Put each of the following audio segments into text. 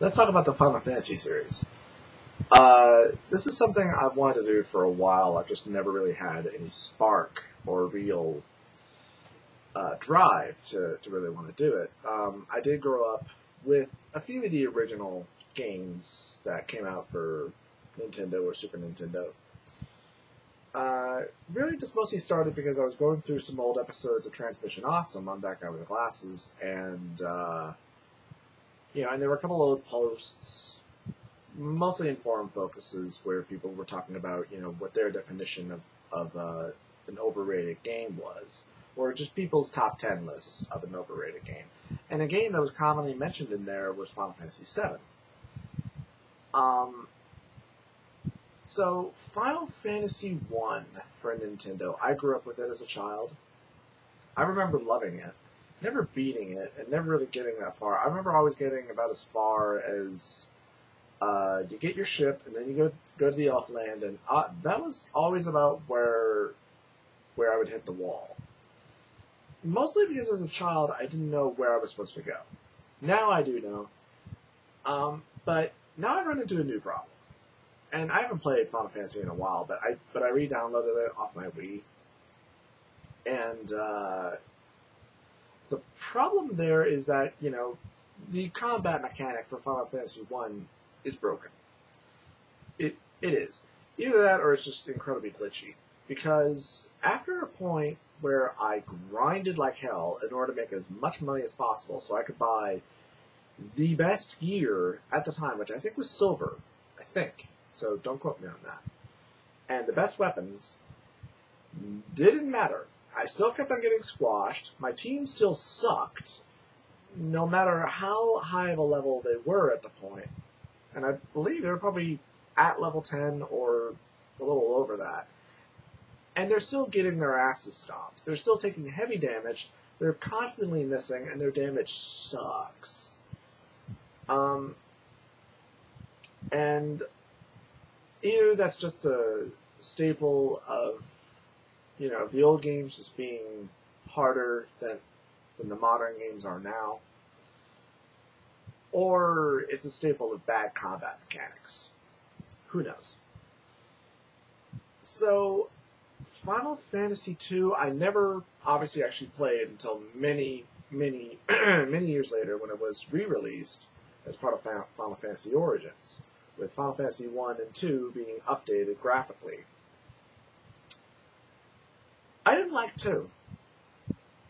Let's talk about the Final Fantasy series. This is something I've wanted to do for a while. I've just never really had any spark or real drive to really want to do it. I did grow up with a few of the original games that came out for Nintendo or Super Nintendo. Really just mostly started because I was going through some old episodes of Transmission Awesome on That Guy with the Glasses, and and there were a couple of old posts, mostly in forum focuses, where people were talking about, what their definition of an overrated game was, or just people's top 10 lists of an overrated game. And a game that was commonly mentioned in there was Final Fantasy VII. So, Final Fantasy I for Nintendo, I grew up with it as a child. I remember loving it, never beating it, and never really getting that far. I remember always getting about as far as you get your ship, and then you go to the Elf Land, and that was always about where I would hit the wall. Mostly because as a child, I didn't know where I was supposed to go. Now I do know. But now I've run into a new problem. And I haven't played Final Fantasy in a while, but I re-downloaded it off my Wii. And the problem there is that, the combat mechanic for Final Fantasy I is broken. It is. Either that or it's just incredibly glitchy. Because after a point where I grinded like hell in order to make as much money as possible so I could buy the best gear at the time, which I think was silver, I think. So don't quote me on that. And the best weapons didn't matter. I still kept on getting squashed. My team still sucked, no matter how high of a level they were at the point. And I believe they were probably at level 10 or a little over that. And they're still getting their asses stomped. They're still taking heavy damage. They're constantly missing, and their damage sucks. And either that's just a staple of, the old games just being harder than the modern games are now, or it's a staple of bad combat mechanics. Who knows? So, Final Fantasy II, I never obviously actually played until many, many, many years later when it was re-released as part of Final Fantasy Origins, with Final Fantasy I and II being updated graphically. I didn't like 2.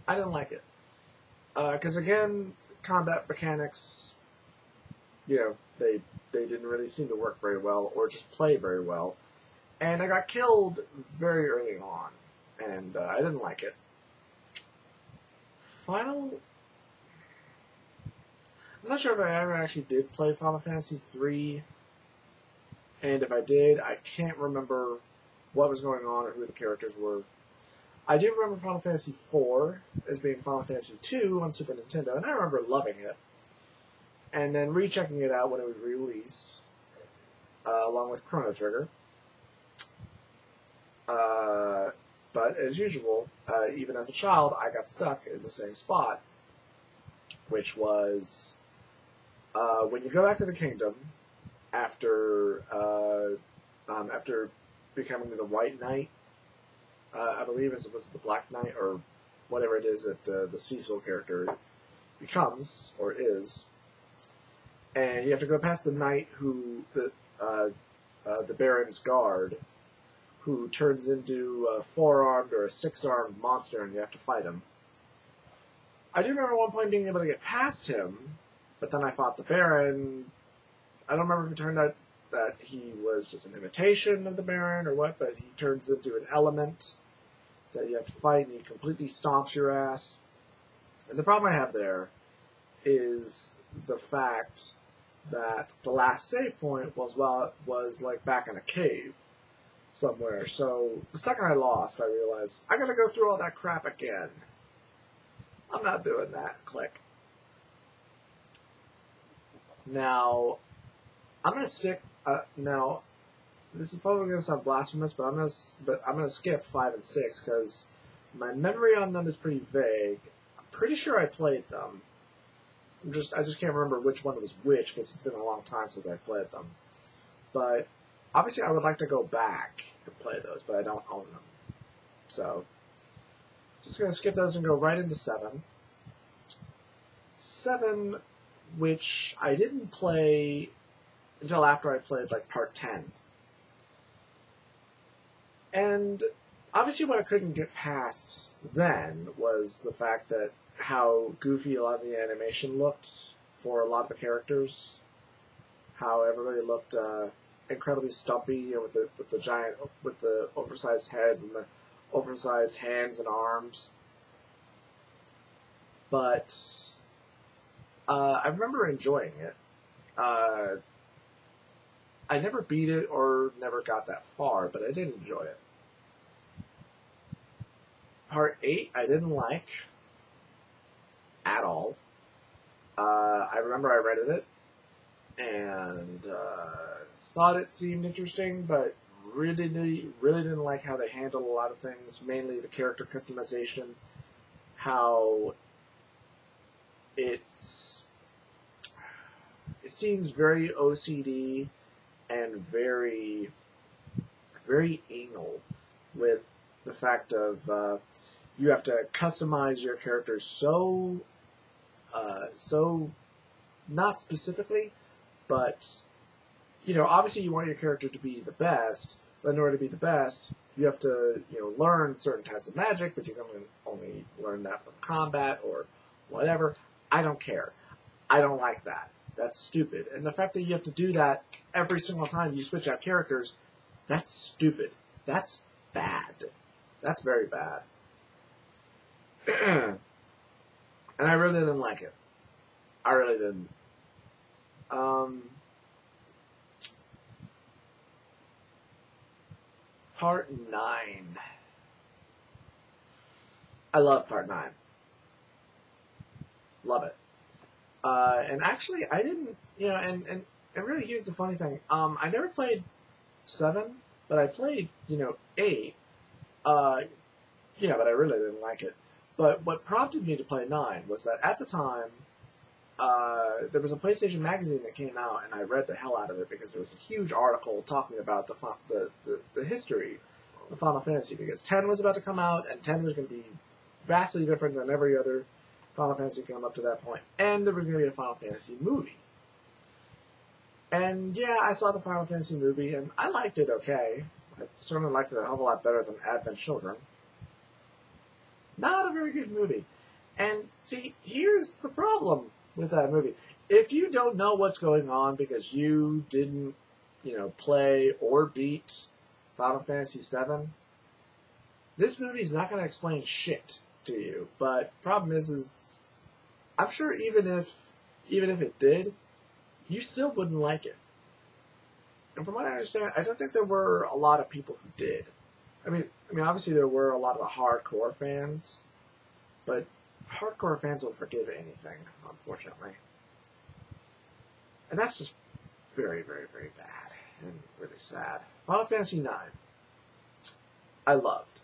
I didn't like it. Because again, combat mechanics, they didn't really seem to work very well or just play very well. And I got killed very early on, and I didn't like it. I'm not sure if I ever actually did play Final Fantasy III, and if I did, I can't remember what was going on or who the characters were. I do remember Final Fantasy IV as being Final Fantasy II on Super Nintendo, and I remember loving it, and then rechecking it out when it was released, along with Chrono Trigger. But as usual, even as a child, I got stuck in the same spot, which was when you go back to the kingdom after becoming the White Knight. I believe it was the Black Knight or whatever it is that the Cecil character becomes or is, and you have to go past the knight who the Baron's guard, who turns into a 4-armed or a 6-armed monster, and you have to fight him. I do remember at one point being able to get past him, but then I fought the Baron. I don't remember if it turned out that he was just an imitation of the Baron or what, but he turns into an element that you have to fight, and he completely stomps your ass. And the problem I have there is the fact that the last save point was like back in a cave somewhere. So the second I lost, I realized I gotta go through all that crap again. I'm not doing that. Click. Now, I'm gonna stick. Now, this is probably gonna sound blasphemous, but I'm gonna skip 5 and 6 because my memory on them is pretty vague. I'm pretty sure I played them, I just can't remember which one was which because it's been a long time since I played them. But obviously, I would like to go back and play those, but I don't own them. So, just gonna skip those and go right into 7. 7, which I didn't play until after I played like part 10. And obviously what I couldn't get past then was the fact that how goofy a lot of the animation looked for a lot of the characters. How everybody looked incredibly stumpy with the oversized heads and the oversized hands and arms. But I remember enjoying it. I never beat it or never got that far, but I did enjoy it. Part 8 I didn't like at all. I remember I rented it and thought it seemed interesting, but really didn't like how they handled a lot of things, mainly the character customization, how it seems very OCD and very, very anal with the fact of you have to customize your character so not specifically, but obviously you want your character to be the best, but in order to be the best, you have to learn certain types of magic, but you can only learn that from combat or whatever. I don't care. I don't like that. That's stupid. And the fact that you have to do that every single time you switch out characters, that's stupid. That's bad. That's very bad. And I really didn't like it. I really didn't. Part 9. I love Part 9. Love it. And actually, I didn't, and really here's the funny thing. I never played 7, but I played, 8. But I really didn't like it. But what prompted me to play 9 was that at the time, there was a PlayStation magazine that came out, and I read the hell out of it because there was a huge article talking about the history of Final Fantasy, because 10 was about to come out, and 10 was going to be vastly different than every other Final Fantasy come up to that point, and there was going to be a Final Fantasy movie. And yeah, I saw the Final Fantasy movie, and I liked it okay. I certainly liked it a hell of a lot better than Advent Children. Not a very good movie. And see, here's the problem with that movie. If you don't know what's going on because you didn't, play or beat Final Fantasy VII, this movie is not going to explain shit to you. But problem is I'm sure even if it did, you still wouldn't like it. And from what I understand, I don't think there were a lot of people who did. I mean, obviously there were a lot of the hardcore fans, but hardcore fans will forgive anything, unfortunately. And that's just very, very, very bad and really sad. Final Fantasy IX, I loved.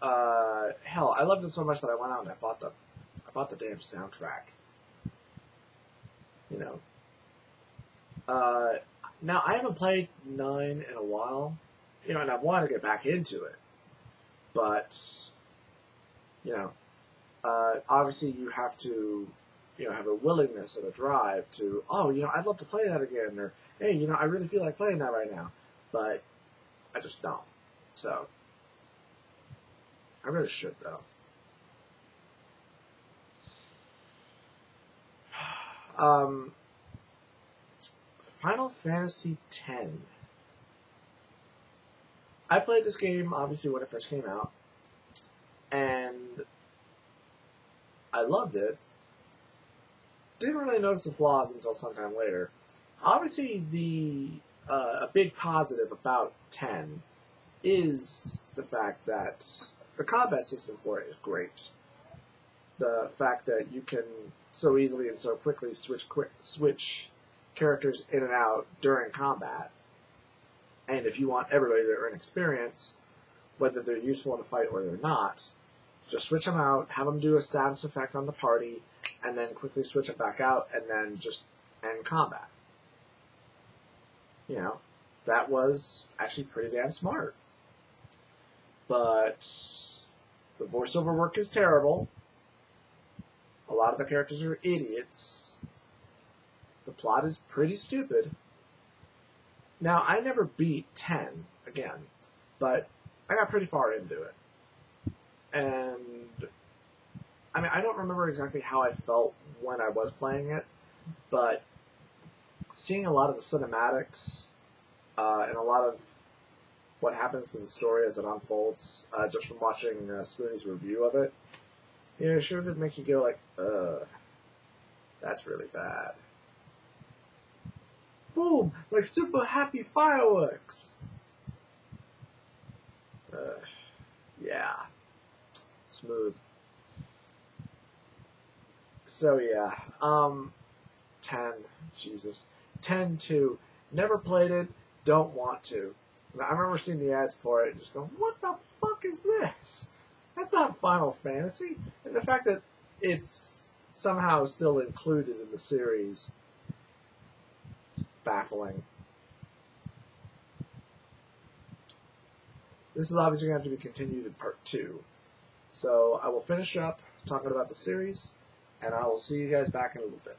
Hell, I loved it so much that I went out and I bought the damn soundtrack. Now I haven't played 9 in a while, and I've wanted to get back into it, but obviously you have to have a willingness and a drive to, I'd love to play that again, or hey, I really feel like playing that right now, but I just don't. So I really should though. Final Fantasy X. I played this game, obviously, when it first came out, and I loved it. Didn't really notice the flaws until sometime later. Obviously, a big positive about 10 is the fact that the combat system for it is great. The fact that you can so easily and so quickly switch characters in and out during combat. And if you want everybody to earn experience, whether they're useful in a fight or they're not, Just switch them out, have them do a status effect on the party, and then quickly switch it back out, and then just end combat. You know, that was actually pretty damn smart. But the voiceover work is terrible. A lot of the characters are idiots. The plot is pretty stupid. Now, I never beat 10 again, but I got pretty far into it. And, I mean, I don't remember exactly how I felt when I was playing it, but seeing a lot of the cinematics and a lot of what happens in the story as it unfolds, just from watching Spoonie's review of it, you know, it sure did make you go like, that's really bad. Boom! Like super happy fireworks! Yeah. Smooth. So yeah, 10, Jesus. 10-2. Never played it, don't want to. I remember seeing the ads for it and just going, what the fuck is this? That's not Final Fantasy. And the fact that it's somehow still included in the series is baffling. This is obviously going to have to be continued in part 2. So I will finish up talking about the series, and I will see you guys back in a little bit.